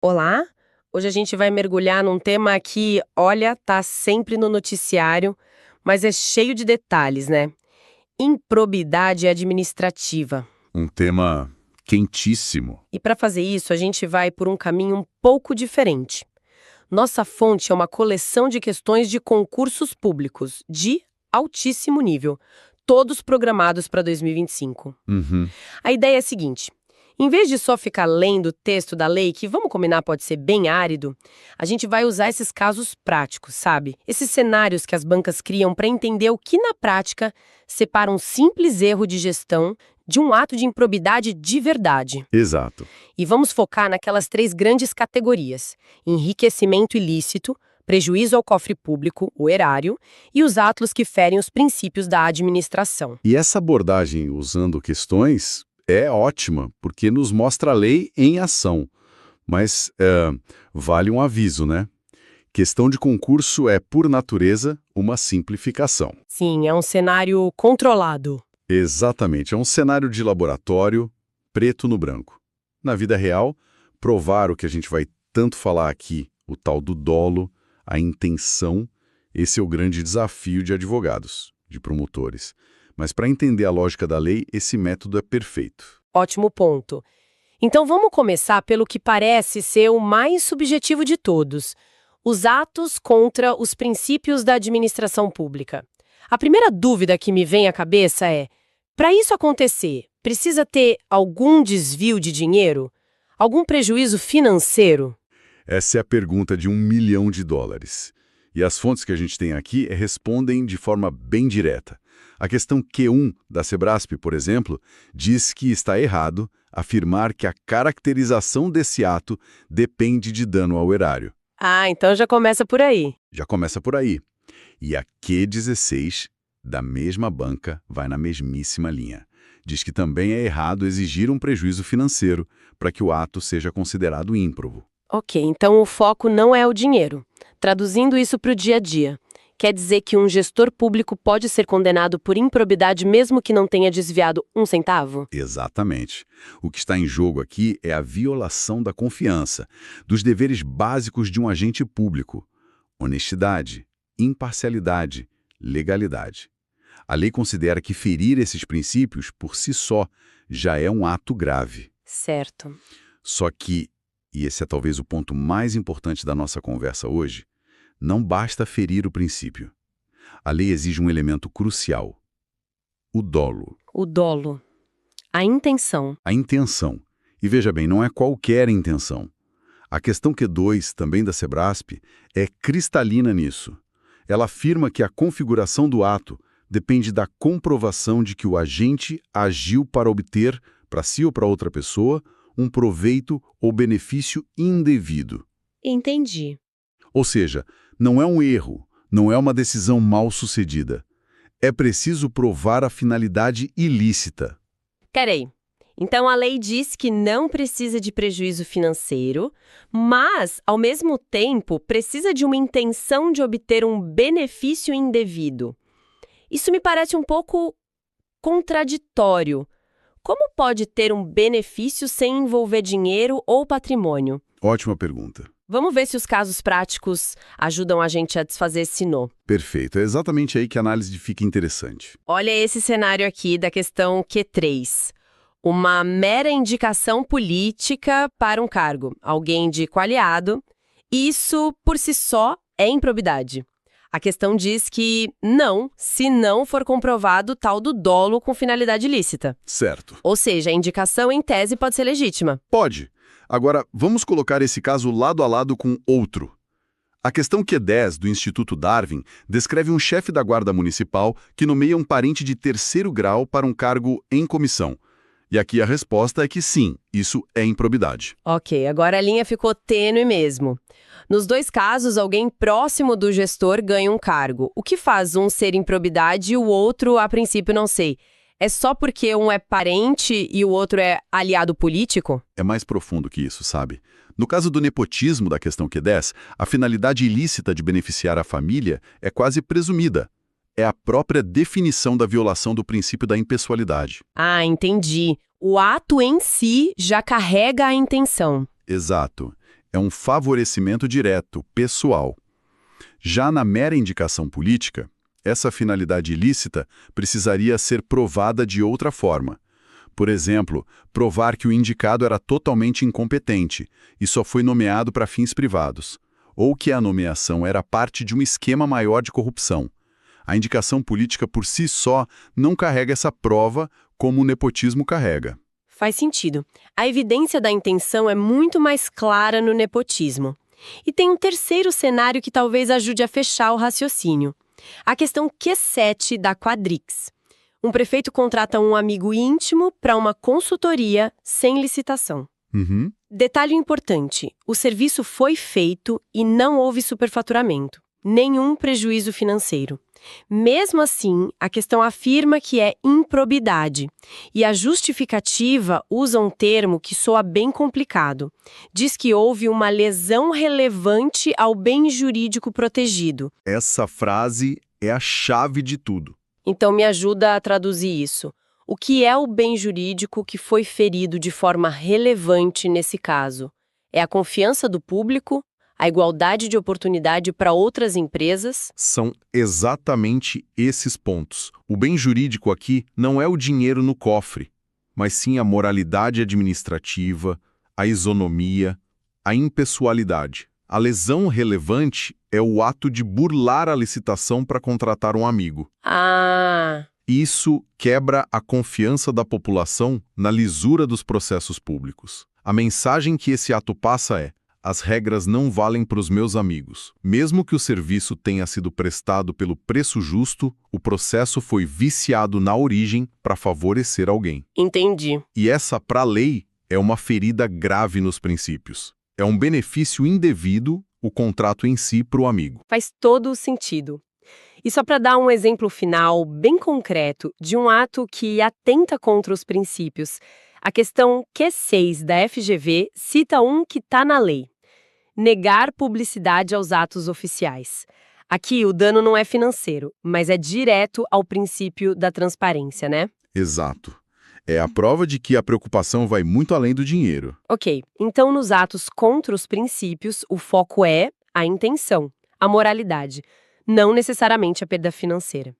Olá! Hoje a gente vai mergulhar num tema que, olha, tá sempre no noticiário, mas é cheio de detalhes, né? Improbidade administrativa. Um tema quentíssimo. E para fazer isso, a gente vai por um caminho um pouco diferente. Nossa fonte é uma coleção de questões de concursos públicos, de altíssimo nível, todos programados para 2025. Uhum. A ideia é a seguinte: em vez de só ficar lendo o texto da lei, que vamos combinar pode ser bem árido, a gente vai usar esses casos práticos, sabe? Esses cenários que as bancas criam para entender o que na prática separa um simples erro de gestão de um ato de improbidade de verdade. Exato. E vamos focar naquelas três grandes categorias: enriquecimento ilícito, prejuízo ao cofre público, o erário, e os atos que ferem os princípios da administração. E essa abordagem usando questões é ótima, porque nos mostra a lei em ação. Mas vale um aviso, né? Questão de concurso é, por natureza, uma simplificação. Sim, é um cenário controlado. Exatamente. É um cenário de laboratório, preto no branco. Na vida real, provar o que a gente vai tanto falar aqui, o tal do dolo, a intenção, esse é o grande desafio de advogados, de promotores. Mas para entender a lógica da lei, esse método é perfeito. Ótimo ponto. Então vamos começar pelo que parece ser o mais subjetivo de todos: os atos contra os princípios da administração pública. A primeira dúvida que me vem à cabeça é: para isso acontecer, precisa ter algum desvio de dinheiro? Algum prejuízo financeiro? Essa é a pergunta de $1 milhão. E as fontes que a gente tem aqui respondem de forma bem direta. A questão Q1 da Sebrasp, por exemplo, diz que está errado afirmar que a caracterização desse ato depende de dano ao erário. Ah, então já começa por aí. Já começa por aí. E a Q16, da mesma banca, vai na mesmíssima linha. Diz que também é errado exigir um prejuízo financeiro para que o ato seja considerado ímprobo. Ok, então o foco não é o dinheiro. Traduzindo isso para o dia a dia, quer dizer que um gestor público pode ser condenado por improbidade mesmo que não tenha desviado um centavo? Exatamente. O que está em jogo aqui é a violação da confiança, dos deveres básicos de um agente público: honestidade, imparcialidade, legalidade. A lei considera que ferir esses princípios, por si só, já é um ato grave. Certo. Só que, e esse é talvez o ponto mais importante da nossa conversa hoje, não basta ferir o princípio. A lei exige um elemento crucial: o dolo. O dolo. A intenção. A intenção. E veja bem, não é qualquer intenção. A questão Q2, também da Sebrasp, é cristalina nisso. Ela afirma que a configuração do ato depende da comprovação de que o agente agiu para obter, para si ou para outra pessoa, um proveito ou benefício indevido. Entendi. Ou seja, não é um erro, não é uma decisão mal sucedida. É preciso provar a finalidade ilícita. Peraí. Então a lei diz que não precisa de prejuízo financeiro, mas, ao mesmo tempo, precisa de uma intenção de obter um benefício indevido. Isso me parece um pouco contraditório. Como pode ter um benefício sem envolver dinheiro ou patrimônio? Ótima pergunta. Vamos ver se os casos práticos ajudam a gente a desfazer esse nó. Perfeito. É exatamente aí que a análise fica interessante. Olha esse cenário aqui da questão Q3. Uma mera indicação política para um cargo, alguém de qualiado. Isso, por si só, é improbidade. A questão diz que não, se não for comprovado tal do dolo com finalidade ilícita. Certo. Ou seja, a indicação em tese pode ser legítima. Pode. Agora, vamos colocar esse caso lado a lado com outro. A questão Q10 do Instituto Darwin descreve um chefe da Guarda Municipal que nomeia um parente de terceiro grau para um cargo em comissão. E aqui a resposta é que sim, isso é improbidade. Ok, agora a linha ficou tênue mesmo. Nos dois casos, alguém próximo do gestor ganha um cargo. O que faz um ser improbidade e o outro, a princípio, não sei. É só porque um é parente e o outro é aliado político? É mais profundo que isso, sabe? No caso do nepotismo da questão Q10, a finalidade ilícita de beneficiar a família é quase presumida. É a própria definição da violação do princípio da impessoalidade. Ah, entendi. O ato em si já carrega a intenção. Exato. É um favorecimento direto, pessoal. Já na mera indicação política, essa finalidade ilícita precisaria ser provada de outra forma. Por exemplo, provar que o indicado era totalmente incompetente e só foi nomeado para fins privados, ou que a nomeação era parte de um esquema maior de corrupção. A indicação política por si só não carrega essa prova como o nepotismo carrega. Faz sentido. A evidência da intenção é muito mais clara no nepotismo. E tem um terceiro cenário que talvez ajude a fechar o raciocínio. A questão Q7 da Quadrix. Um prefeito contrata um amigo íntimo para uma consultoria sem licitação. Uhum. Detalhe importante, o serviço foi feito e não houve superfaturamento. Nenhum prejuízo financeiro. Mesmo assim, a questão afirma que é improbidade. E a justificativa usa um termo que soa bem complicado. Diz que houve uma lesão relevante ao bem jurídico protegido. Essa frase é a chave de tudo. Então me ajuda a traduzir isso. O que é o bem jurídico que foi ferido de forma relevante nesse caso? É a confiança do público? A igualdade de oportunidade para outras empresas? São exatamente esses pontos. O bem jurídico aqui não é o dinheiro no cofre, mas sim a moralidade administrativa, a isonomia, a impessoalidade. A lesão relevante é o ato de burlar a licitação para contratar um amigo. Ah, Isso quebra a confiança da população na lisura dos processos públicos. A mensagem que esse ato passa é: as regras não valem para os meus amigos. Mesmo que o serviço tenha sido prestado pelo preço justo, o processo foi viciado na origem para favorecer alguém. entendi. E essa, para a lei, é uma ferida grave nos princípios. É um benefício indevido o contrato em si para o amigo. Faz todo o sentido. E só para dar um exemplo final bem concreto de um ato que atenta contra os princípios, a questão Q6 da FGV cita um que está na lei: negar publicidade aos atos oficiais. Aqui o dano não é financeiro, mas é direto ao princípio da transparência, né? Exato. É a prova de que a preocupação vai muito além do dinheiro. Ok, então nos atos contra os princípios, o foco é a intenção, a moralidade, não necessariamente a perda financeira.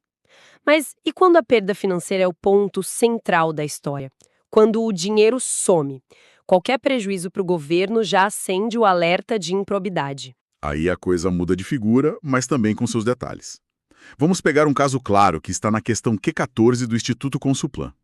Mas e quando a perda financeira é o ponto central da história? Quando o dinheiro some, qualquer prejuízo para o governo já acende o alerta de improbidade. Aí a coisa muda de figura, mas também com seus detalhes. Vamos pegar um caso claro que está na questão Q14 do Instituto Consulplan.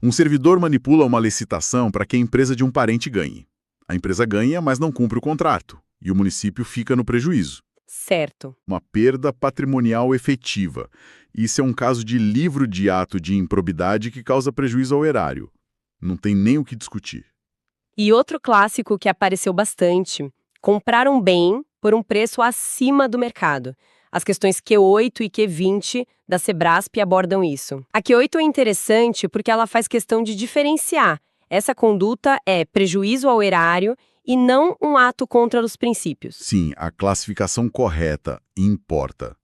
Um servidor manipula uma licitação para que a empresa de um parente ganhe. A empresa ganha, mas não cumpre o contrato, e o município fica no prejuízo. Certo. Uma perda patrimonial efetiva. Isso é um caso de livro de ato de improbidade que causa prejuízo ao erário. Não tem nem o que discutir. E outro clássico que apareceu bastante: comprar um bem por um preço acima do mercado. As questões Q8 e Q20 da Sebrasp abordam isso. A Q8 é interessante porque ela faz questão de diferenciar. Essa conduta é prejuízo ao erário e não um ato contra os princípios. Sim, a classificação correta importa.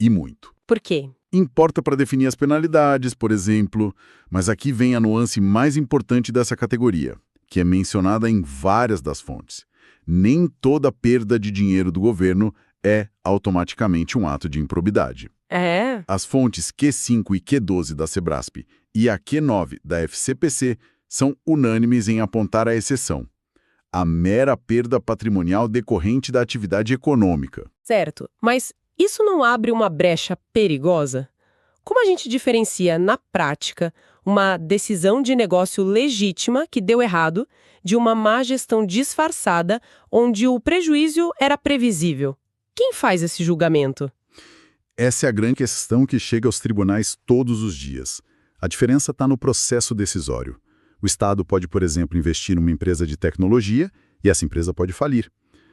E muito. Por quê? Importa para definir as penalidades, por exemplo, mas aqui vem a nuance mais importante dessa categoria, que é mencionada em várias das fontes. Nem toda perda de dinheiro do governo é automaticamente um ato de improbidade. É? As fontes Q5 e Q12 da Sebrasp e a Q9 da FCPC são unânimes em apontar a exceção: a mera perda patrimonial decorrente da atividade econômica. Certo. Mas isso não abre uma brecha perigosa? Como a gente diferencia, na prática, uma decisão de negócio legítima que deu errado de uma má gestão disfarçada onde o prejuízo era previsível? Quem faz esse julgamento? Essa é a grande questão que chega aos tribunais todos os dias. A diferença está no processo decisório. O Estado pode, por exemplo, investir numa empresa de tecnologia e essa empresa pode falir.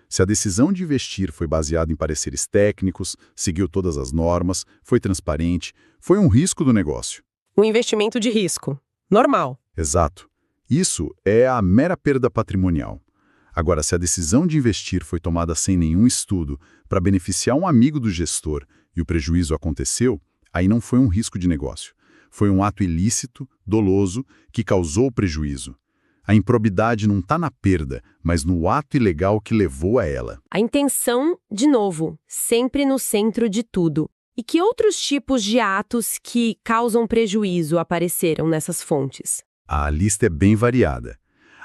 Se a decisão de investir foi baseada em pareceres técnicos, seguiu todas as normas, foi transparente, foi um risco do negócio. Um investimento de risco. Normal. Exato. Isso é a mera perda patrimonial. Agora, se a decisão de investir foi tomada sem nenhum estudo para beneficiar um amigo do gestor e o prejuízo aconteceu, aí não foi um risco de negócio. Foi um ato ilícito, doloso, que causou o prejuízo. A improbidade não está na perda, mas no ato ilegal que levou a ela. A intenção, de novo, sempre no centro de tudo. E que outros tipos de atos que causam prejuízo apareceram nessas fontes? A lista é bem variada.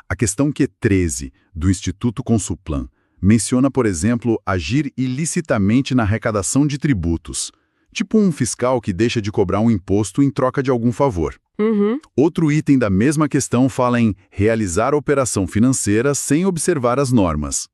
A questão Q13, do Instituto Consulplan, menciona, por exemplo, agir ilicitamente na arrecadação de tributos, tipo um fiscal que deixa de cobrar um imposto em troca de algum favor. Outro item da mesma questão fala em realizar operação financeira sem observar as normas.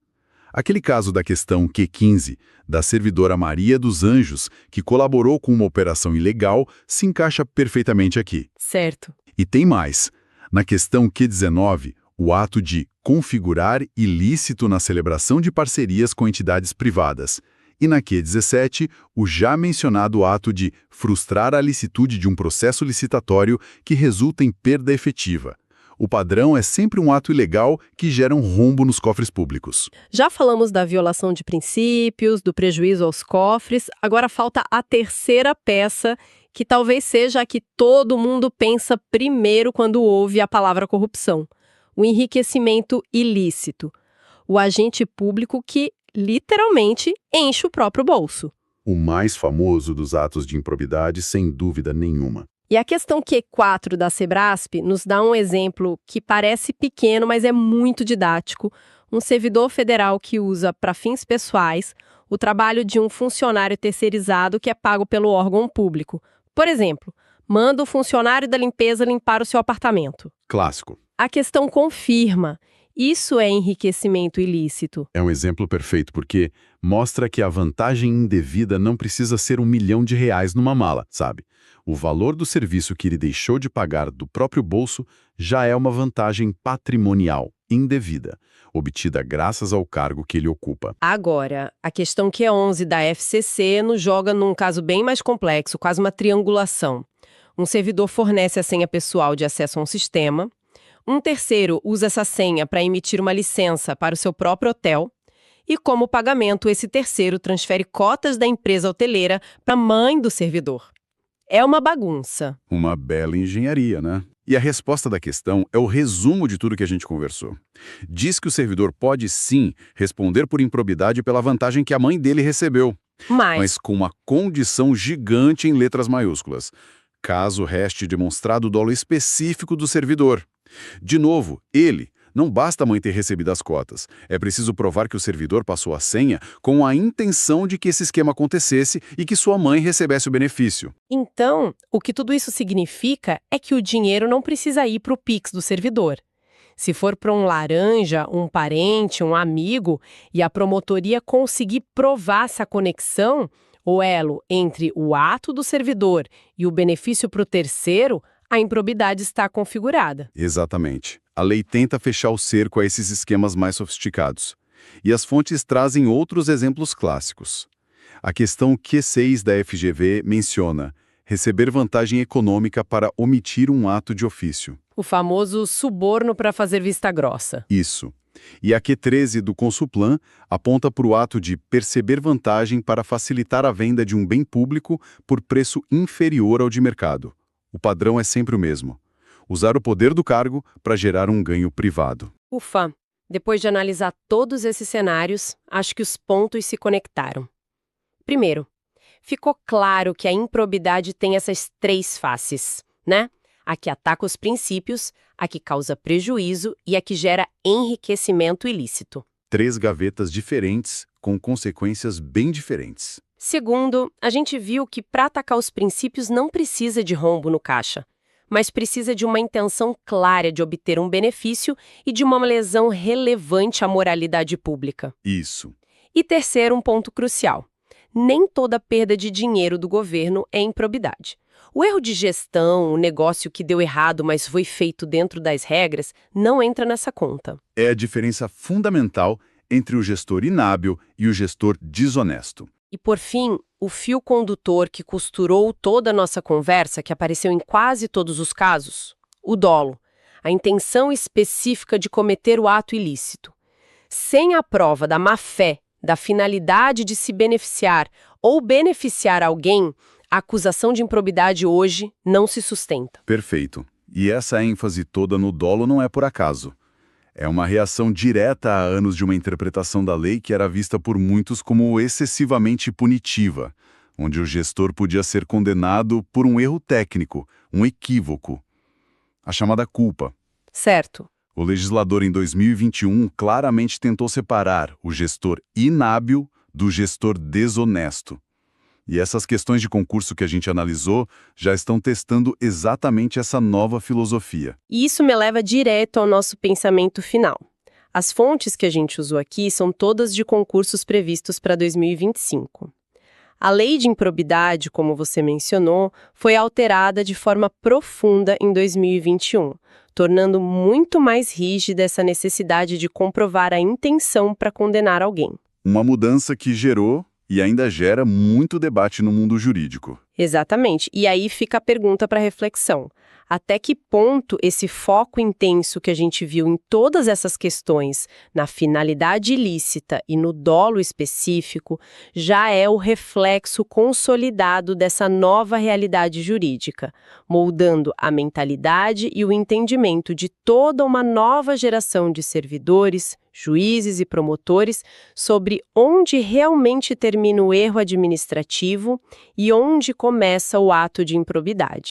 Aquele caso da questão Q15, da servidora Maria dos Anjos, que colaborou com uma operação ilegal, se encaixa perfeitamente aqui. Certo. E tem mais. Na questão Q19, o ato de configurar ilícito na celebração de parcerias com entidades privadas. E na Q17, o já mencionado ato de frustrar a licitude de um processo licitatório que resulta em perda efetiva. O padrão é sempre um ato ilegal que gera um rombo nos cofres públicos. Já falamos da violação de princípios, do prejuízo aos cofres, agora falta a terceira peça, que talvez seja a que todo mundo pensa primeiro quando ouve a palavra corrupção: o enriquecimento ilícito. O agente público que, literalmente, enche o próprio bolso. O mais famoso dos atos de improbidade, sem dúvida nenhuma. E a questão Q4 da Sebrasp nos dá um exemplo que parece pequeno, mas é muito didático. Um servidor federal que usa, para fins pessoais, o trabalho de um funcionário terceirizado que é pago pelo órgão público. Por exemplo, manda o funcionário da limpeza limpar o seu apartamento. Clássico. A questão confirma: isso é enriquecimento ilícito. É um exemplo perfeito porque mostra que a vantagem indevida não precisa ser R$1 milhão numa mala, sabe? O valor do serviço que ele deixou de pagar do próprio bolso já é uma vantagem patrimonial, indevida, obtida graças ao cargo que ele ocupa. Agora, a questão Q11 da FCC nos joga num caso bem mais complexo, quase uma triangulação. Um servidor fornece a senha pessoal de acesso a um sistema. Um terceiro usa essa senha para emitir uma licença para o seu próprio hotel. E, como pagamento, esse terceiro transfere cotas da empresa hoteleira para a mãe do servidor. É uma bagunça. Uma bela engenharia, né? E a resposta da questão é o resumo de tudo que a gente conversou. Diz que o servidor pode, sim, responder por improbidade pela vantagem que a mãe dele recebeu, mas com uma condição gigante em letras maiúsculas, caso reste demonstrado o dolo específico do servidor. De novo, não basta a mãe ter recebido as cotas. É preciso provar que o servidor passou a senha com a intenção de que esse esquema acontecesse e que sua mãe recebesse o benefício. Então, o que tudo isso significa é que o dinheiro não precisa ir para o Pix do servidor. Se for para um laranja, um parente, um amigo, e a promotoria conseguir provar essa conexão, o elo entre o ato do servidor e o benefício para o terceiro, a improbidade está configurada. Exatamente. A lei tenta fechar o cerco a esses esquemas mais sofisticados. E as fontes trazem outros exemplos clássicos. A questão Q6 da FGV menciona receber vantagem econômica para omitir um ato de ofício. O famoso suborno para fazer vista grossa. Isso. E a Q13 do Consulplan aponta para o ato de perceber vantagem para facilitar a venda de um bem público por preço inferior ao de mercado. O padrão é sempre o mesmo: usar o poder do cargo para gerar um ganho privado. Ufa! Depois de analisar todos esses cenários, acho que os pontos se conectaram. Primeiro, ficou claro que a improbidade tem essas três faces, né? A que ataca os princípios, a que causa prejuízo e a que gera enriquecimento ilícito. 3 gavetas diferentes, com consequências bem diferentes. Segundo, a gente viu que para atacar os princípios não precisa de rombo no caixa, mas precisa de uma intenção clara de obter um benefício e de uma lesão relevante à moralidade pública. Isso. E terceiro, um ponto crucial: nem toda perda de dinheiro do governo é improbidade. O erro de gestão, o negócio que deu errado, mas foi feito dentro das regras, não entra nessa conta. É a diferença fundamental entre o gestor inábil e o gestor desonesto. E, por fim, o fio condutor que costurou toda a nossa conversa, que apareceu em quase todos os casos: o dolo, a intenção específica de cometer o ato ilícito. Sem a prova da má-fé, da finalidade de se beneficiar ou beneficiar alguém, a acusação de improbidade hoje não se sustenta. Perfeito. E essa ênfase toda no dolo não é por acaso. É uma reação direta a anos de uma interpretação da lei que era vista por muitos como excessivamente punitiva, onde o gestor podia ser condenado por um erro técnico, um equívoco, a chamada culpa. Certo. O legislador, em 2021, claramente tentou separar o gestor inábil do gestor desonesto. E essas questões de concurso que a gente analisou já estão testando exatamente essa nova filosofia. E isso me leva direto ao nosso pensamento final. As fontes que a gente usou aqui são todas de concursos previstos para 2025. A lei de improbidade, como você mencionou, foi alterada de forma profunda em 2021, tornando muito mais rígida essa necessidade de comprovar a intenção para condenar alguém. Uma mudança que gerou e ainda gera muito debate no mundo jurídico. Exatamente. E aí fica a pergunta para reflexão. Até que ponto esse foco intenso que a gente viu em todas essas questões, na finalidade ilícita e no dolo específico, já é o reflexo consolidado dessa nova realidade jurídica, moldando a mentalidade e o entendimento de toda uma nova geração de servidores, juízes e promotores sobre onde realmente termina o erro administrativo e onde começa o ato de improbidade.